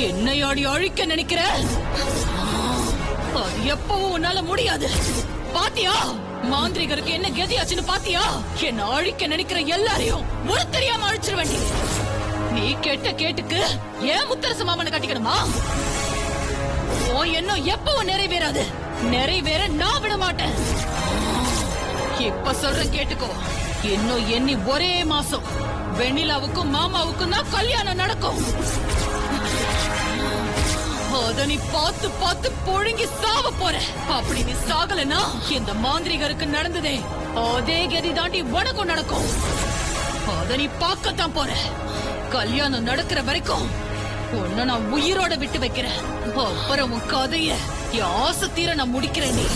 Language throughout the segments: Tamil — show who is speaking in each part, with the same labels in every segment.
Speaker 1: என்னையாடி அழிக்க நினைக்கிற? அது எப்பவும் உன்னால முடியாது. பாத்தியா மாந்திரிகருக்கு என்ன கதியாச்சுன்னு? பாத்தியா என்ன அழிக்க நினைக்கிற எல்லாரையும் ஒரு தெரியாம அழிச்சிட வேண்டிய. நீ கேட்ட கேட்டுக்கு ஏன் முத்தரசு மாமனை கட்டிக்கணுமா? இன்னும் எப்பவும் நிறைவேறாது. நிறைவேற நான் விட மாட்டேன். இப்ப சொல்ற கேட்டுக்கோ. இன்னும் எண்ணி ஒரே மாசம் வெண்ணிலாவுக்கும் மாமாவுக்கும் தான் கல்யாணம் நடக்கும். அத நீ பார்த்து பார்த்து பொழுங்கி சாவ போற. அப்படி நீ சாகலனா இந்த மாந்திரிகருக்கு நடந்ததே அதே கதி தாண்டி உனக்கும் நடக்கும். அத நீ பார்க்கத்தான் போற. கல்யாணம் நடக்கிற வரைக்கும் உன்னை நான் உயிரோட விட்டு வைக்கிறேன். அப்புறம் உன் கதைய ஆசை தீர நான் முடிக்கிறேன். நீ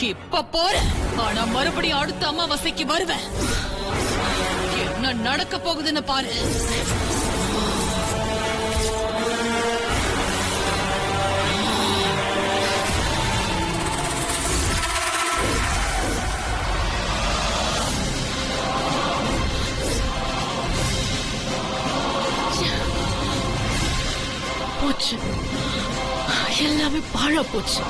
Speaker 1: இப்ப போற. ஆனா மறுபடியும் அடுத்த அமாவாசைக்கு வருவேன். என்ன நடக்க போகுதுன்னு பாரு. போச்சு, எல்லாமே பாழா போச்சு.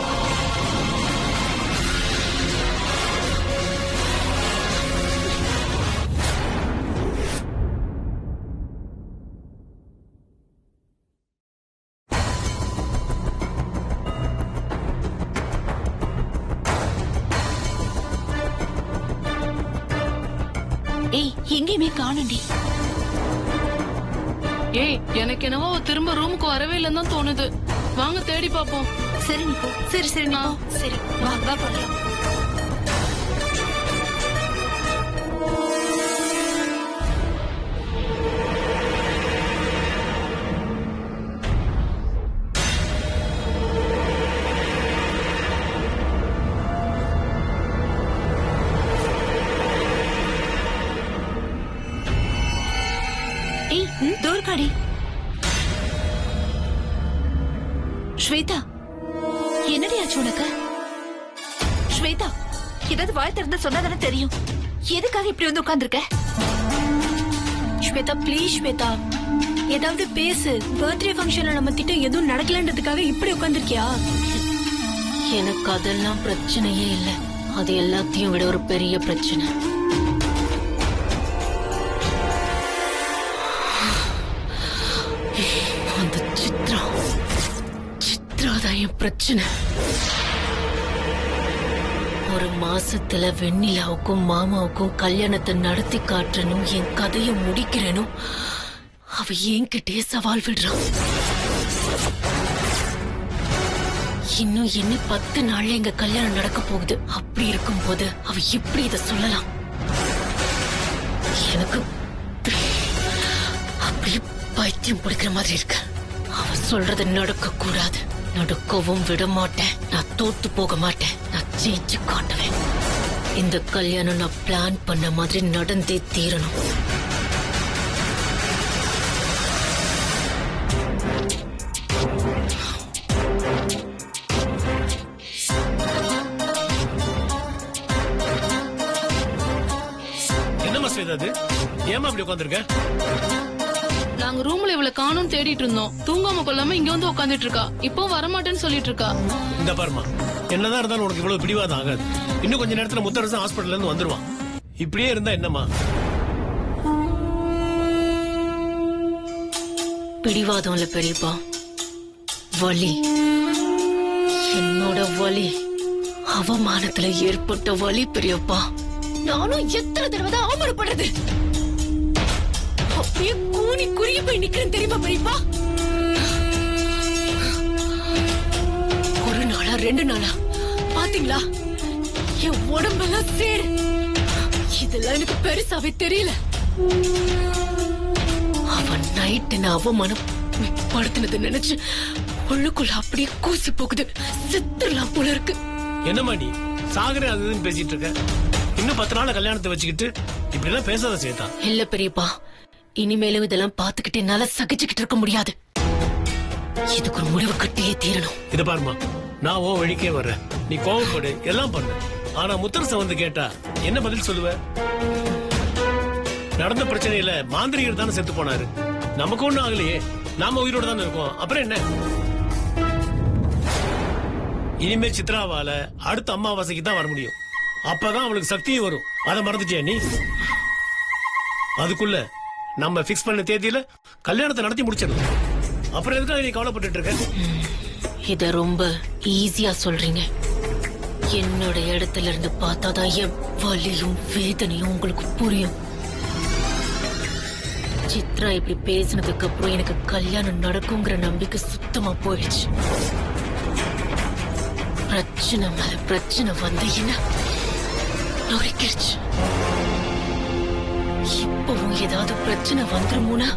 Speaker 1: எங்கேயுமே காணண்டி.
Speaker 2: எனக்கு என்னவோ திரும்ப ரூமுக்கு வரவே இல்லைன்னு தான் தோணுது. வாங்க தேடி பாப்போம்.
Speaker 1: சரி நீ போ. சரி சரி சரி வா வா போகலாம். தோர்காடி ஸ்வேதா, என்னடி ஆச்சு உனக்கு? ஸ்வேதா, ஏதாவது வாய் திறந்து சொன்னாதானே தெரியும். எதுக்காக இப்படி வந்து உட்கார்ந்துருக்க?
Speaker 3: ஸ்வேதா ப்ளீஸ் ஸ்வேதா, ஏதாவது பேசு. பர்த்டே ஃபங்க்ஷன்ல நம்ம திட்டம் எதுவும் நடக்கலன்றதுக்காக இப்படி உட்கார்ந்துருக்கியா?
Speaker 2: எனக்கு அதெல்லாம் பிரச்சனையே இல்லை. அது எல்லாத்தையும் விட ஒரு பெரிய பிரச்சனை. அந்த சித்ராதான் என் பிரச்சனை. ஒரு மாசத்துல வெண்ணிலாவுக்கும் மாமாவுக்கும் கல்யாணத்தை நடத்தி காட்டணும், என் கதையை முடிக்கிறனும். அவ என்கிட்டயே சவால் விடுறான். இன்னும் என்ன 10 நாள்ல எங்க கல்யாணம் நடக்க போகுது. அப்படி இருக்கும் போது அவ எப்படி இத சொல்லலாம்? எனக்கு அப்படியே பைத்தியம் பிடிக்கிற மாதிரி இருக்கு. அவ சொல்றது நடக்க கூடாது. நடக்கவும் விட மாட்டேன். நான் தோத்து போக மாட்டேன். நான் ஜெயிச்சு காட்டுவேன். இந்த கல்யாணம் நான் பிளான் பண்ண மாதிரி நடந்தே தீரணும்.
Speaker 4: ஏமா அப்படி உட்கார்ந்திருக்க?
Speaker 2: நாங்க ரூம்ல இவளை காணோம்னு தேடிட்டு இருந்தோம். தூங்காம கொள்ளாம இங்க வந்து உட்கார்ந்துட்டு இருக்கா. இப்போ வரமாட்டேன்னு சொல்லிட்டு இருக்கா.
Speaker 4: இந்த பாருமா, என்னதான் இருந்தாலும் உனக்கு இவ்வளவு பிடிவாதம் ஆகாது. இன்னும் கொஞ்ச நேரத்துல முத்தரசன் ஹாஸ்பிடல்ல இருந்து வந்துருவான். இப்படியே இருந்தா என்னமா?
Speaker 2: பிடிவாதம் இல்ல பெரியப்பா, வலி. என்னோட வலி அவமானத்துல ஏற்பட்ட வலி பெரியப்பா.
Speaker 1: நானும் எத்தனை தடவை தான் அவமானப்படுறது. அப்படியே கூனி குறுகி போய் நிக்கிறேன் தெரியுமா பெரியப்பா?
Speaker 2: 2 நாளா பாத்தீங்களா? என் உடம்பெல்லாம் சேரு. இதெல்லாம் எனக்கு பெருசாவே தெரியல. அவன் நைட்டு நான் அவமானம் படுத்தினது நினைச்சு உள்ளுக்குள்ள அப்படியே கூசி போகுது. செத்துடலாம் போல இருக்கு.
Speaker 4: என்னம்மா நீ சாகரே அதுன்னு பேசிட்டு இருக்க? இன்னும் 10 நாள் கல்யாணத்தை வச்சுக்கிட்டு இப்படி எல்லாம் பேசாத ஸ்வேதா.
Speaker 2: இல்ல பெரியப்பா, இனிமேலும் இதெல்லாம் பாத்துக்கிட்டு என்னால சகிச்சுக்கிட்டு இருக்க முடியாது. இதுக்கு ஒரு முடிவு கட்டியே தீரணும்.
Speaker 4: இத பாருமா, நான் ஓ வழிக்கே வர்றேன். நீ கோவப்படு, எல்லாம் பண்ணு. ஆனா முத்தரச வந்து கேட்டா என்ன பதில் சொல்லுவ? நடந்த பிரச்சனையில மாந்திரிகர் தானே செத்து போனாரு. நமக்கு ஒண்ணும் ஆகலையே, நாம உயிரோட தானே இருக்கோம். அப்புறம் என்ன? இனிமே சித்ராவால அடுத்த அமாவாசைக்கு தான் வர முடியும். அப்பதான் அவளுக்கு சக்தியும் வரும். அதை மறந்துட்டியா நீ? அதுக்குள்ள நம்ம பிக்ஸ் பண்ண தேதியில கல்யாணத்தை நடத்தி முடிச்சிடணும். அப்புறம் எதுக்காக நீ கவலைப்பட்டு இருக்க?
Speaker 2: இத ரொம்ப ஈஸியா சொல்றீங்க. என்னோட இடத்துல இருந்து பார்த்தாதான் என் வலியும் வேதனையும் உங்களுக்கு புரியும். சித்ரா இப்படி பேசினதுக்கு அப்புறம் எனக்கு கல்யாணம் நடக்குங்கிற நம்பிக்கை சுத்தமா போயிடுச்சு. பிரச்சனை மேல பிரச்சனை வந்து என்ன நொறுக்கிடுச்சு. இப்பவும் ஏதாவது பிரச்சனை வந்துருமோனா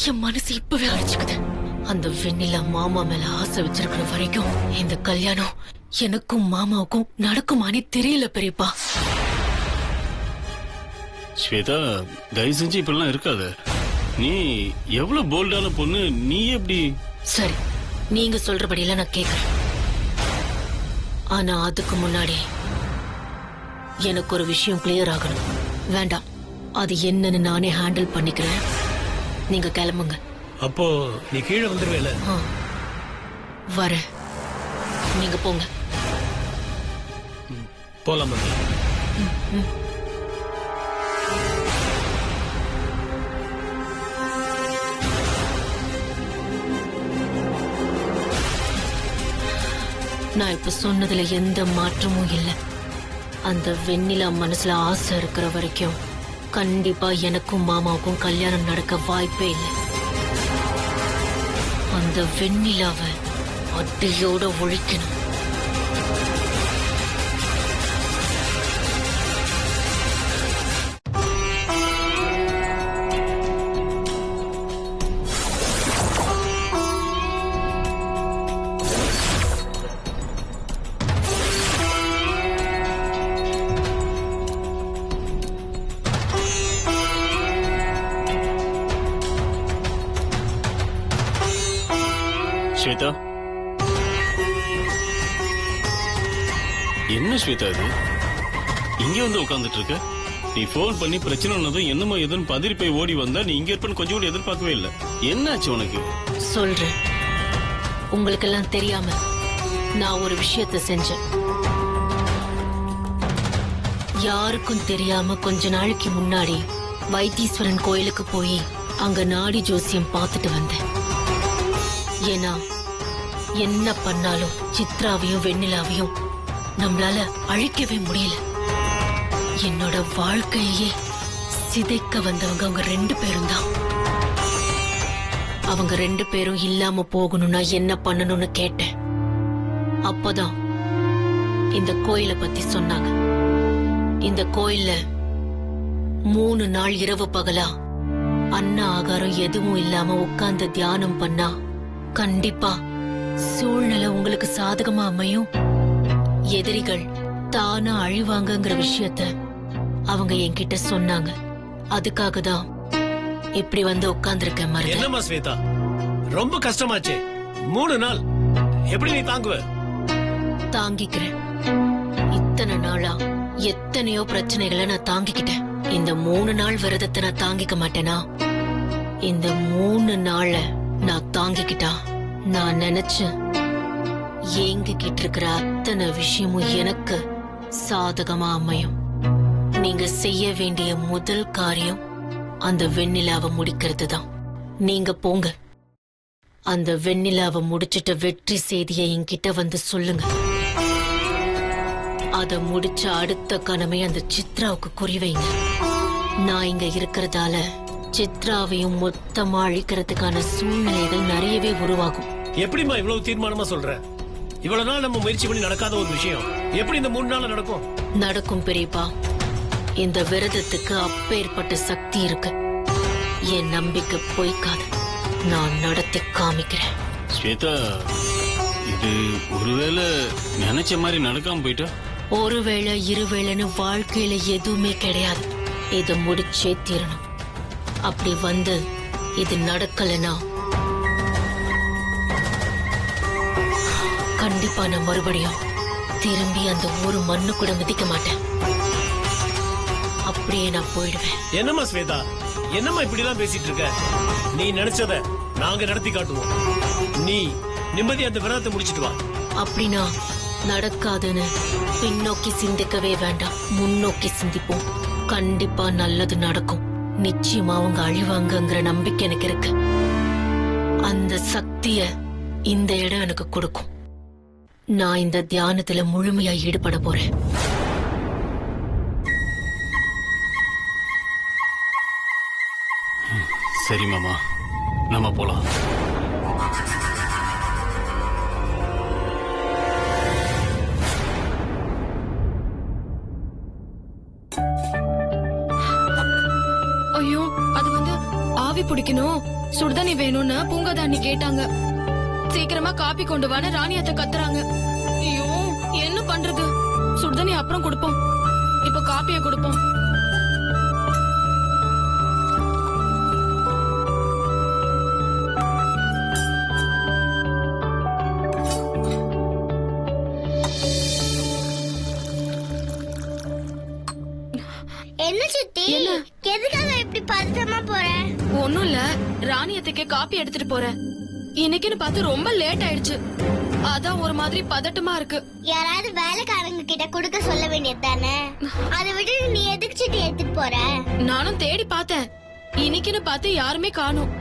Speaker 2: என் மனசு இப்பவே அடிச்சுக்குது. அந்த வெண்ணிலா மாமா மேல ஆசை வச்சிருக்கிற வரைக்கும் இந்த கல்யாணம் எனக்கும் மாமாவுக்கும் நடக்குமானே தெரியல பெரியப்பா.
Speaker 5: ஸ்வேதா, தயவு செஞ்சு இப்பெல்லாம் இருக்காத. நீ எவ்வளவு போல்டான பொண்ணு. நீ எப்படி?
Speaker 2: சரி, நீங்க சொல்றபடியெல்லாம் நான் கேக்குறேன். ஆனா அதுக்கு முன்னாடி எனக்கு ஒரு விஷயம் கிளியர் ஆகணும். வேண்டாம், அது என்னன்னு நானே ஹேண்டில் பண்ணிக்கிறேன். நீங்க கிளம்புங்க.
Speaker 4: அப்போ நீ கீழே வந்துருவேல?
Speaker 2: வரேன், நீங்க போங்க.
Speaker 4: போலாம்.
Speaker 2: நான் இப்ப சொன்னதுல எந்த மாற்றமும் இல்ல. அந்த வெண்ணிலா மனசுல ஆசை இருக்கிற வரைக்கும் கண்டிப்பா எனக்கும் மாமாவுக்கும் கல்யாணம் நடக்க வாய்ப்பே இல்லை. அந்த வெண்ணிலாவை அட்டையோட ஒழிக்கணும்.
Speaker 5: ஸ்வேதா, என்ன ஸ்வேதா இது? இங்க வந்து உட்கார்ந்துட்டு இருக்க? நீ போன் பண்ணி பிரச்சனை ஒன்னதும் என்னமோ எதுன்னு பதறி போய் ஓடி வந்தா நீ இங்க இருப்பேன்னு கொஞ்சம் கூட எதிர்பார்க்கவே இல்லை. என்னாச்சு உனக்கு?
Speaker 2: சொல்றேன். உங்களுக்கெல்லாம் தெரியாம நான் ஒரு விஷயத்தை செஞ்சேன். யாருக்கும் தெரியாம கொஞ்ச நாளைக்கு முன்னாடி வைத்தீஸ்வரன் கோயிலுக்கு போய் அங்க நாடி ஜோசியம் பார்த்துட்டு வந்தேன். ஏன்னா என்ன பண்ணாலும் சித்ராவையும் வெண்ணிலாவையும் நம்மளால அழிக்கவே முடியல. என்னோட வாழ்க்கையே சிதைக்க வந்தவங்க அவங்க 2 பேரும் தான். அவங்க 2 பேரும் இல்லாம போகணும்னா என்ன பண்ணணும்னு கேட்டேன். அப்பதான் இந்த கோயிலை பத்தி சொன்னாங்க. இந்த கோயில்ல 3 நாள் இரவு பகலா அன்ன ஆகாரம் எதுவும் இல்லாம உட்கார்ந்து தியானம் பண்ணா கண்டிப்பா சூழ்நிலை உங்களுக்கு சாதகமா அமையும். எதிரிகள் தானா அழிவாங்கங்கிற விஷயத்த அவங்க என்கிட்ட சொன்னாங்க. அதுக்காக தான் இப்படி வந்து உட்கார்ந்துருக்கேன். மருது,
Speaker 4: என்னம்மா ஸ்வேதா, ரொம்ப கஷ்டமாச்சே. 3 நாள் எப்படி நீ தாங்குவ?
Speaker 2: தாங்கிக்கிறேன். இத்தனை நாளா எத்தனையோ பிரச்சனைகளை நான் தாங்கிக்கிட்டேன். இந்த 3 நாள் விரதத்தை நான் தாங்கிக்க மாட்டேனா? இந்த 3 நாள நான் தாங்கிக்கிட்டா நான் நினைச்சேன் ஏங்கிக்கிட்டு இருக்கிற அத்தனை விஷயமும் எனக்கு சாதகமா அமையும். நீங்க செய்ய வேண்டிய முதல் காரியம் அந்த வெண்ணிலாவை முடிக்கிறது தான். நீங்க போங்க, அந்த வெண்ணிலாவை முடிச்சிட்ட வெற்றி செய்தியை என்கிட்ட வந்து சொல்லுங்க. அத முடிச்ச அடுத்த கணமே அந்த சித்ராவுக்கு குறிவைங்க. நான் இங்க இருக்கிறதால சித்ராவையும் மொத்தமா அழிக்கிறதுக்கான சூழ்நிலைகள் நிறையவே உருவாகும்.
Speaker 4: எப்படிமா இவ்வளவு தீர்மானமா சொல்ற? இவ்வளவு நாள் நம்ம முயற்சி பண்ணி நடக்காத ஒரு விஷயம் எப்படி இந்த 3 நாள்ல நடக்கும்?
Speaker 2: நடக்கும் பெரியப்பா. இந்த விரதத்துக்கு அப்பேற்பட்ட சக்தி இருக்கு. என் நம்பிக்கை பொய்க்காது. நான் நடத்தி காமிக்கிறேன்.
Speaker 5: ஸ்வேதா, இது ஒருவேளை நினைச்ச மாதிரி நடக்காம போயிட்டா?
Speaker 2: ஒருவேளை இருவேளைன்னு வாழ்க்கையில எதுவுமே கிடையாது. இத முடிச்சே தீரணும். அப்படி வந்து இது நடக்கலனா கண்டிப்பா நான் மறுபடியும் திரும்பி அந்த ஒரு மண்ணு கூட மிதிக்க மாட்டேன். அப்படியே நான் போயிடுவேன்.
Speaker 4: என்னம்மா ஸ்வேதா, என்னம்மா இப்படி எல்லாம் பேசிட்டு இருக்க? நீ நினைச்சத நாங்க நடத்தி காட்டுவோம். நீ நிம்மதி அந்த விரதத்தை முடிச்சிட்டு வா.
Speaker 2: அப்படின்னா நடக்காதுன்னு பின்னோக்கி சிந்திக்கவே வேண்டாம். முன்னோக்கி சிந்திப்போம். கண்டிப்பா நல்லது நடக்கும். நிச்சயமா அவங்க அழிவாங்கங்கிற நம்பிக்கை எனக்கு இருக்கு. அந்த சக்திய இந்த இடம் எனக்கு கொடுக்கும். நான் இந்த தியானத்துல முழுமையா ஈடுபட போறேன்.
Speaker 5: சரி மாமா, நம்ம போலாம்.
Speaker 3: ஐயோ, அது வந்து ஆவி பிடிக்கணும், சுடுதண்ணி வேணும்னு பூங்காதாண்ணி கேட்டாங்க. சீக்கிரமா காப்பி கொண்டு வான்னு ராணியத்தை கத்துறாங்க. ஐயோ, என்ன பண்றது? சுடுதண்ணி அப்புறம் கொடுப்போம், இப்ப காப்பிய கொடுப்போம்.
Speaker 6: என்ன சித்தி, எதுக்காக இப்படி பதட்டமா போற?
Speaker 3: ஒண்ணும் இல்ல, ராணியத்துக்கே காப்பி எடுத்துட்டு போறேன். இன்னைக்குன்னு பார்த்து ரொம்ப லேட் ஆயிடுச்சு. அதான் ஒரு மாதிரி பதட்டமா இருக்கு.
Speaker 6: யாராவது வேலைக்காரங்க கிட்ட கொடுக்க சொல்ல வேண்டியது தானே? அதை விட்டு நீ எதுக்கு சித்தி எடுத்துட்டு போற?
Speaker 3: நானும் தேடி பார்த்தேன். இன்னைக்குன்னு பார்த்து யாருமே காணோம்.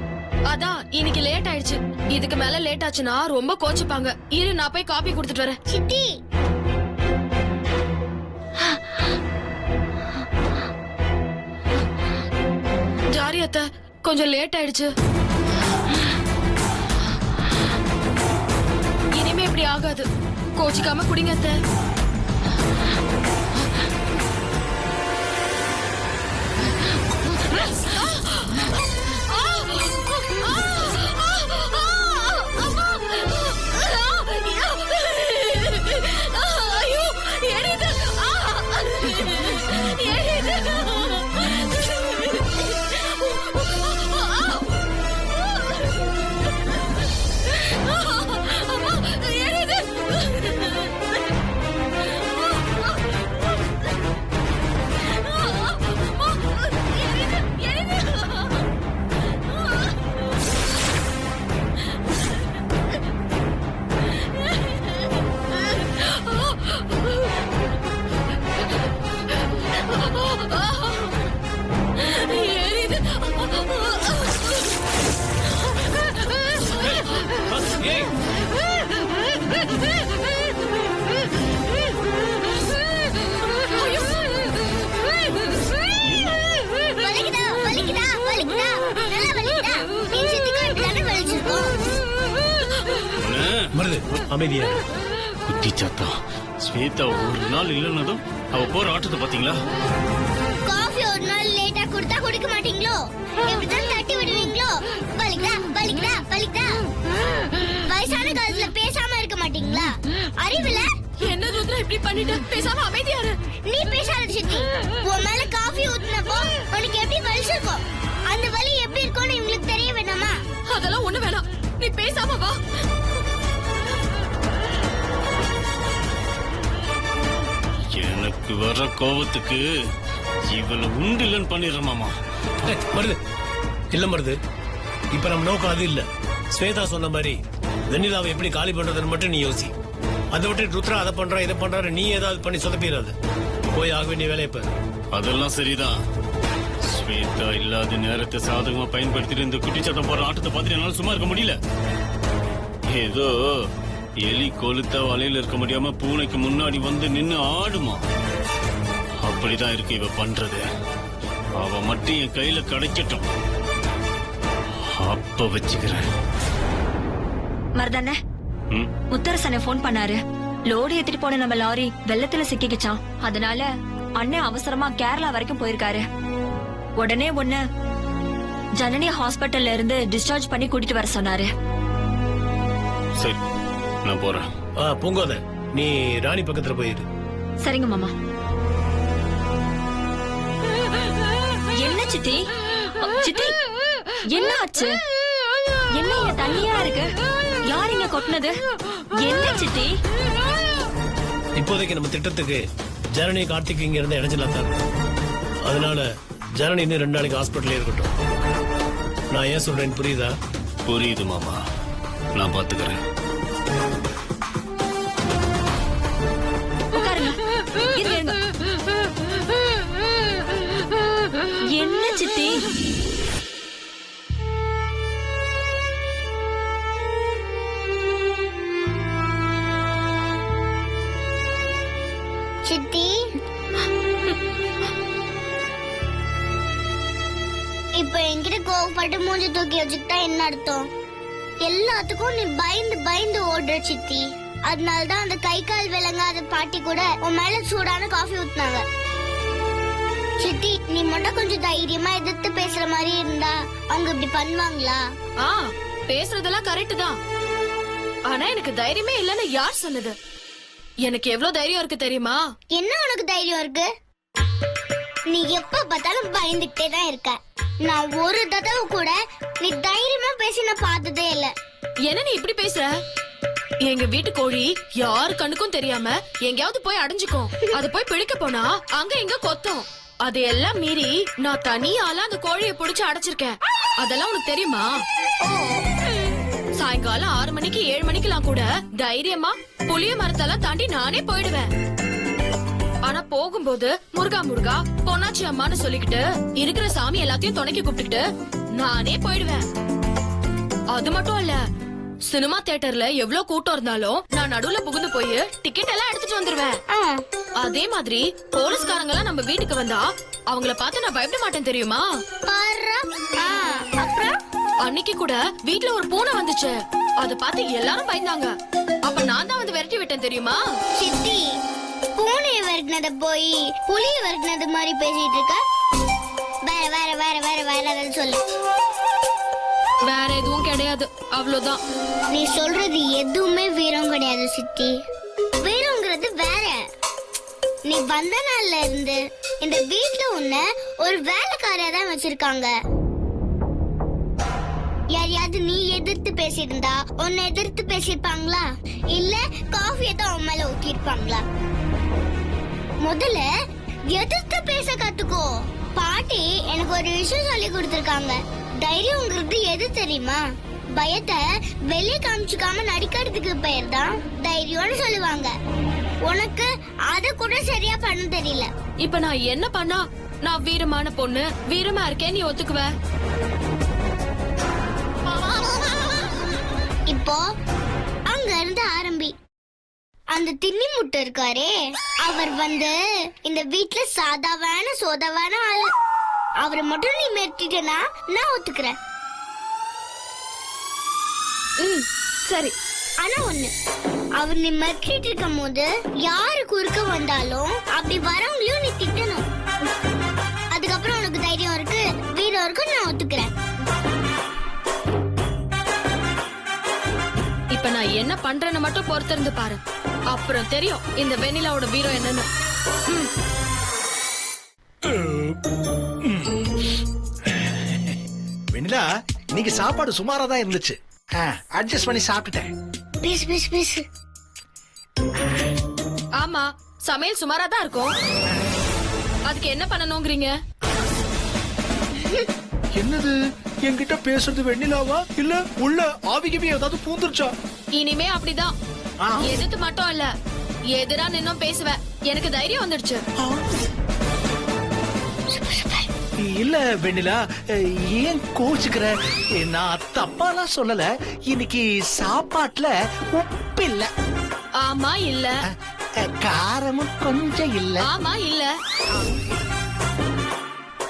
Speaker 3: அதான் இன்னைக்கு லேட் ஆயிடுச்சு. இதுக்கு மேல லேட் ஆச்சுன்னா ரொம்ப கோச்சுப்பாங்க. இரு, நான் போய் காப்பி கொடுத்துட்டு வரேன்.
Speaker 6: சித்தி,
Speaker 3: ஜாரி அத்தை, கொஞ்சம் லேட் ஆயிடுச்சு. இனிமே இப்படி ஆகாது. கோச்சிக்காம குடிங்க அத்தை.
Speaker 6: வலிக்குதா வலிக்குதா வலிக்குதா? நல்லா வலிக்குதா? நீ சித்திக்கு இப்படிதானே வலிச்சிருக்கோம்.
Speaker 4: மருது, அமைதியா இரு.
Speaker 5: குட்டி சாத்தா, ஸ்வேதா ஒரு நாள் இல்லைன்னதும் அவ போற ஆட்டத்தை பாத்தீங்களா?
Speaker 6: காஃபி ஒரு நாள் லேட்டா கொடுத்தா குடிக்க மாட்டீங்களோ? இப்படிதான் தட்டி விடுவீங்களோ? வலிக்குதா வலிக்குதா வலிக்குதா? வயசான காலத்துல பேசாம இருக்க மாட்டீங்களா? அறிவுல
Speaker 3: என்ன ருத்ரா இப்படி பண்ணிட்ட? பேசாம அமைதியா இரு.
Speaker 6: நீ பேசாத சித்தி. உன் மேல காஃபி ஊத்துனப்போ உனக்கு எப்படி வலிச்சிருக்கும்? அந்த வலி எப்படி இருக்கும்னு இவங்களுக்கு தெரிய வேணாமா?
Speaker 3: அதெல்லாம் ஒண்ணு வேணாம். நீ பேசாம வா.
Speaker 5: எனக்கு வர கோபத்துக்கு இவளை உண்டு இல்லைன்னு பண்ணிடுறேன் மாமா.
Speaker 4: மருது, இல்ல மருது, இப்ப நம்ம நோக்கம் அது இல்ல. ஸ்வேதா சொன்ன மாதிரி வெண்ணிலாவை எப்படி காலி பண்றதுன்னு மட்டும் நீ யோசி. அதை விட்டு ருத்ரா அதை பண்றா இதை பண்றாரு நீ ஏதாவது பண்ணி சொதப்பிடாது. போய் ஆக வேண்டிய வேலையை பாரு.
Speaker 5: அதெல்லாம் சரிதான். ஸ்வேதா இல்லாத நேரத்தை சாதகமா பயன்படுத்திட்டு இந்த குட்டிச்சாட்டம் போற ஆட்டத்தை பார்த்துட்டு என்னால சும்மா இருக்க முடியல. ஏதோ எலி கொளுத்தா வலையில இருக்க முடியாம பூனைக்கு முன்னாடி வந்து நின்னு ஆடுமா, அப்படிதான் இருக்கு இவ பண்றது. அவ மட்டும் என் கையில கிடைக்கட்டும், அப்ப வச்சுக்கிறேன்.
Speaker 7: மருதானே,
Speaker 5: ம்,
Speaker 7: முத்தரசனை ஃபோன் பண்ணாரு. லோடு ஏத்திட்டு போன நம்ம லாரி வெள்ளத்துல சிக்கிக்கிச்சான். அதனால அண்ணன் அவசரமா கேரளா வரைக்கும் போயிருக்காரு. உடனே ஒண்ணு ஜனனி ஹாஸ்பிட்டல்ல இருந்து டிஸ்சார்ஜ் பண்ணி கூட்டிட்டு வர சொன்னாரு.
Speaker 5: சரி நான் போறேன்.
Speaker 4: பூங்கோத, நீ ராணி பக்கத்துல போயிரு.
Speaker 7: சரிங்க மாமா. என்ன சித்தி? சித்தி என்ன ஆச்சு? என்ன இங்க தண்ணியா இருக்கு? யார் இங்க கொட்டினது? என்ன சித்தி?
Speaker 4: இப்போதைக்கு நம்ம திட்டத்துக்கு ஜனனி கார்த்திக் இங்க இருந்து இடைஞ்சலா தான் இருக்கும். அதனால ஜனனி இன்னும் 2 நாளைக்கு ஹாஸ்பிட்டலே இருக்கட்டும். நான் ஏன் சொல்றேன் புரியுதா?
Speaker 5: புரியுது மாமா, நான் பாத்துக்கிறேன்.
Speaker 7: உட்காருங்க. இருங்க, இருங்க. என்ன சித்தி?
Speaker 6: சித்தி, இப்ப என்கிட்ட கோவப்பட்டு மூஞ்சி தூக்கி வச்சுக்கிட்டா என்ன அர்த்தம்? எல்லாத்துக்கும் நீ பயந்து பயந்து ஓடுற சித்தி. அதனாலதான் அந்த கை கால் விளங்காத பாட்டி கூட உன் மேல சூடான காஃபி ஊத்துனாங்க. சித்தி, நீ மட்டும் கொஞ்சம் தைரியமா எதிர்த்து பேசுற மாதிரி இருந்தா அவங்க இப்படி பண்ணுவாங்களா?
Speaker 3: பேசுறதெல்லாம் கரெக்ட் தான். ஆனா எனக்கு தைரியமே இல்லன்னு யார் சொன்னது? எனக்கு எவ்வளவு தைரியம் இருக்கு தெரியுமா?
Speaker 6: என்ன உனக்கு தைரியம் இருக்கு? நீ எப்ப பார்த்தாலும் பயந்துகிட்டே தான் இருக்க. நான் ஒரு தடவை கூட நீ தைரியமா பேசி நான் பார்த்ததே இல்ல.
Speaker 3: என்ன நீ இப்படி பேசுற? எங்க வீட்டு கோழி யாரு கண்ணுக்கும் தெரியாம எங்கயாவது போய் அடைஞ்சுக்கும். அது போய் பிடிக்க போனா அங்க எங்க கொத்தும். அதையெல்லாம் மீறி நான் தனியால அந்த கோழியை பிடிச்சு அடைச்சிருக்கேன். அதெல்லாம் உனக்கு தெரியுமா? சாயங்காலம் 6 மணிக்கு 7 மணிக்கெல்லாம் கூட தைரியமா புளிய மரத்தெல்லாம் தாண்டி நானே போயிடுவேன். ஆனா போகும்போது முருகா முருகா பொன்னாச்சி அம்மான்னு சொல்லிக்கிட்டு இருக்கிற சாமி எல்லாத்தையும் துணைக்கி கூப்பிட்டுட்டு நானே போயிடுவேன். அது மட்டும் இல்ல, சினிமா தியேட்டர்ல எவ்வளவு கூட்டம் இருந்தாலும் நான் நடுவுல புகுந்து போய் டிக்கெட் எல்லாம் எடுத்துட்டு வந்துருவேன். அதே மாதிரி போலீஸ்காரங்க எல்லாம் நம்ம வீட்டுக்கு வந்தா அவங்கள பார்த்து நான் பயப்பட மாட்டேன் தெரியுமா?
Speaker 6: அப்புறம்
Speaker 3: அன்னைக்கு கூட வீட்ல ஒரு பூனை வந்துச்சு. அத பார்த்து எல்லாரும் பயந்தாங்க. அப்ப நான் தான் வந்து விரட்டி விட்டேன் தெரியுமா?
Speaker 6: சித்தி, பூனையை விரட்டினத போய் புலியை விரட்டினது மாதிரி பேசிட்டு இருக்க. வேற வேற வேற வேற வேற ஏதாவது சொல்லு.
Speaker 3: வேற எதுவும் கிடையாது, அவ்வளவுதான்.
Speaker 6: நீ சொல்றது எதுவுமே வீரம் கிடையாது சித்தி. வீரங்கிறது வேற. நீ வந்த நாள்ல இருந்து இந்த வீட்ல உன்னை ஒரு வேலைக்காரியா தான் வச்சிருக்காங்க. யாரையாவது நீ எதிர்த்து பேசியிருந்தா உன்னை எதிர்த்து பேசிருப்பாங்களா? இல்ல காஃபியை தான் உன் மேல ஊத்திருப்பாங்களா? முதல்ல எதிர்த்து பேச கத்துக்கோ. பாட்டி எனக்கு ஒரு விஷயம் சொல்லி கொடுத்திருக்காங்க. தைரியம்ங்கிறது எது தெரியுமா? பயத்தை வெளியே காமிச்சுக்காம நடிக்கிறதுக்கு பெயர் தான் தைரியம்னு சொல்லுவாங்க. உனக்கு அத கூட சரியா பண்ண தெரியல.
Speaker 3: இப்ப நான் என்ன பண்ணா நான் வீரமான பொண்ணு, வீரமா இருக்கேன் நீ ஒத்துக்குவ?
Speaker 6: இப்போ அங்க இருந்து ஆரம்பி. அந்த திண்ணி முட்டை இருக்காரே, அவர் வந்து இந்த வீட்ல சாதாவான சோதாவான ஆளு. அவரை மட்டும் நீ மிரட்டிட்டனா நான் ஒத்துக்கிறேன்.
Speaker 3: சரி.
Speaker 6: ஆனா ஒண்ணு, அவர் நீ மிரட்டிட்டு இருக்கும் போது யாரு குறுக்க வந்தாலும் அப்படி வரவங்களையும் நீ திட்டணும். அதுக்கப்புறம் உனக்கு தைரியம் இருக்கு, வீரம் இருக்கு, நான் ஒத்துக்கிறேன்.
Speaker 3: இப்ப நான் என்ன பண்றேன்னு மட்டும் பொறுத்திருந்து பாரு. அப்புறம் தெரியும் இந்த வெண்ணிலாவோட வீரம் என்னன்னு.
Speaker 8: வெண்ணிலா, இன்னைக்கு சாப்பாடு சுமாரா தான் இருந்துச்சு. அட்ஜஸ்ட் பண்ணி சாப்பிட்டுட்டேன்.
Speaker 6: பேசு பேசு பேசு.
Speaker 3: ஆமா, சமையல் சுமாரா தான் இருக்கும். அதுக்கு என்ன பண்ணணும்ங்கறீங்க?
Speaker 8: என்னது, என்கிட்ட பேசுறது வெண்ணிலாவா இல்ல உள்ள ஆவிகவே ஏதாவது பூந்துருச்சா?
Speaker 3: இனிமே அப்படிதான். எதிர்த்து மட்டும் இல்ல, எதிரா நின்னும் பேசுவேன். எனக்கு தைரியம் வந்துடுச்சு.
Speaker 8: இல்ல வெண்ணிலா, ஏன் கோச்சுக்கிற? நான் தப்பாலாம் சொல்லல. இன்னைக்கு சாப்பாட்டுல உப்பு இல்ல.
Speaker 3: ஆமா இல்ல.
Speaker 8: காரமும் கொஞ்சம் இல்ல.
Speaker 3: ஆமா இல்ல.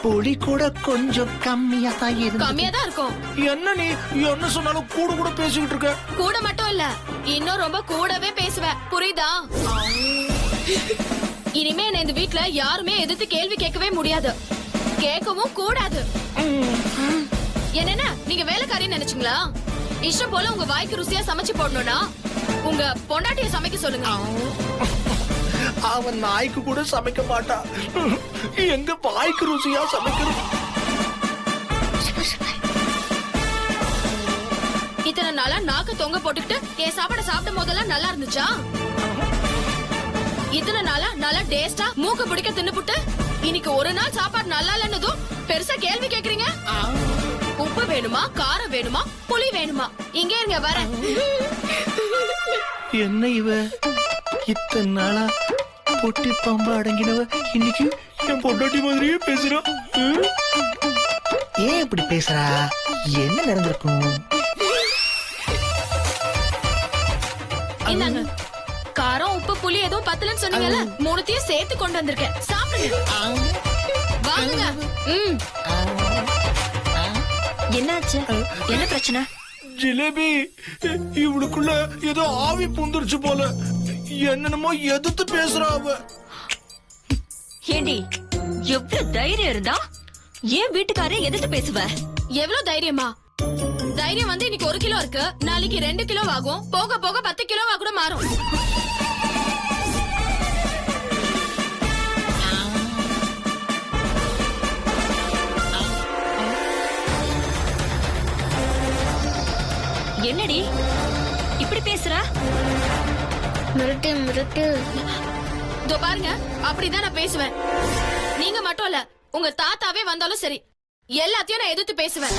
Speaker 8: புளி கூட கொஞ்சம் கம்மியா தான் இருக்கு.
Speaker 3: கம்மியா தான் இருக்கும்.
Speaker 8: என்ன நீ என்ன சொன்னாலும் கூட கூட பேசிக்கிட்டு இருக்க.
Speaker 3: கூட மட்டும் இல்ல, இன்னும் ரொம்ப கூடவே பேசுவ, புரியுதா? இனிமே என்ன இந்த வீட்ல யாருமே எதிர்த்து கேள்வி கேட்கவே முடியாது, கேட்கவும் கூடாது. என்னன்னா நீங்க வேலைக்காரின்னு நினைச்சீங்களா? இஷ்டம் போல உங்க வாய்க்கு ருசியா சமைச்சு போடணும்னா உங்க பொண்டாட்டிய சமைக்க சொல்லுங்க.
Speaker 8: அவன் நாய்க்கு கூட சமைக்க மாட்டா, எங்க வாய்க்கு ருசியா சமைக்கிறது.
Speaker 3: இத்தனை நாளா நாக்கு தொங்க போட்டுக்கிட்டு என் சாப்பாட சாப்பிடும் போதெல்லாம் நல்லா இருந்துச்சா? இத்தனை நாளா நல்லா டேஸ்டா மூக்க பிடிக்க தின்னுபுட்டு இன்னைக்கு ஒரு நாள் சாப்பாடு நல்லா இல்லன்னதும் பெருசா கேள்வி கேக்குறீங்க. உப்பு வேணுமா, காரம் வேணுமா, புளி வேணுமா? இங்க இருங்க, வர.
Speaker 8: என்ன இவ இத்தனை நாளா பொட்டி பாம்பா அடங்கினவ இன்னைக்கு என் பொண்டாட்டி மாதிரியே பேசுறா. ஏன் இப்படி பேசுறா? என்ன நடந்திருக்கும்?
Speaker 3: இந்தாங்க, காரம் உப்பு புளி எதுவும் பத்தலன்னு சொன்னீங்கல்ல, மூணுத்தையும் சேர்த்து கொண்டு வந்திருக்கேன், சாப்பிடுங்க. வாங்குங்க.
Speaker 7: என்னாச்சு? என்ன பிரச்சனை?
Speaker 8: ஜிலேபி, இவளுக்குள்ள ஏதோ ஆவி பூந்துருச்சு போல, என்னென்னமோ எதிர்த்து பேசுறா அவ.
Speaker 7: ஏண்டி, எவ்வளவு தைரியம் இருந்தா ஏன் வீட்டுக்காரே எதிர்த்து பேசுவ?
Speaker 3: எவ்வளவு தைரியமா? தைரியம் வந்து இன்னைக்கு 1 கிலோ இருக்கு, நாளைக்கு 2 கிலோ ஆகும், போக போக 10 கிலோவா கூட மாறும்.
Speaker 7: என்னடி இப்படி பேசுற?
Speaker 6: மிரட்டு மிரட்டு.
Speaker 3: இதோ பாருங்க, அப்படிதான் நான் பேசுவேன். நீங்க மட்டும் இல்ல, உங்க தாத்தாவே வந்தாலும் சரி, எல்லாத்தையும் நான் எதிர்த்து பேசுவேன்.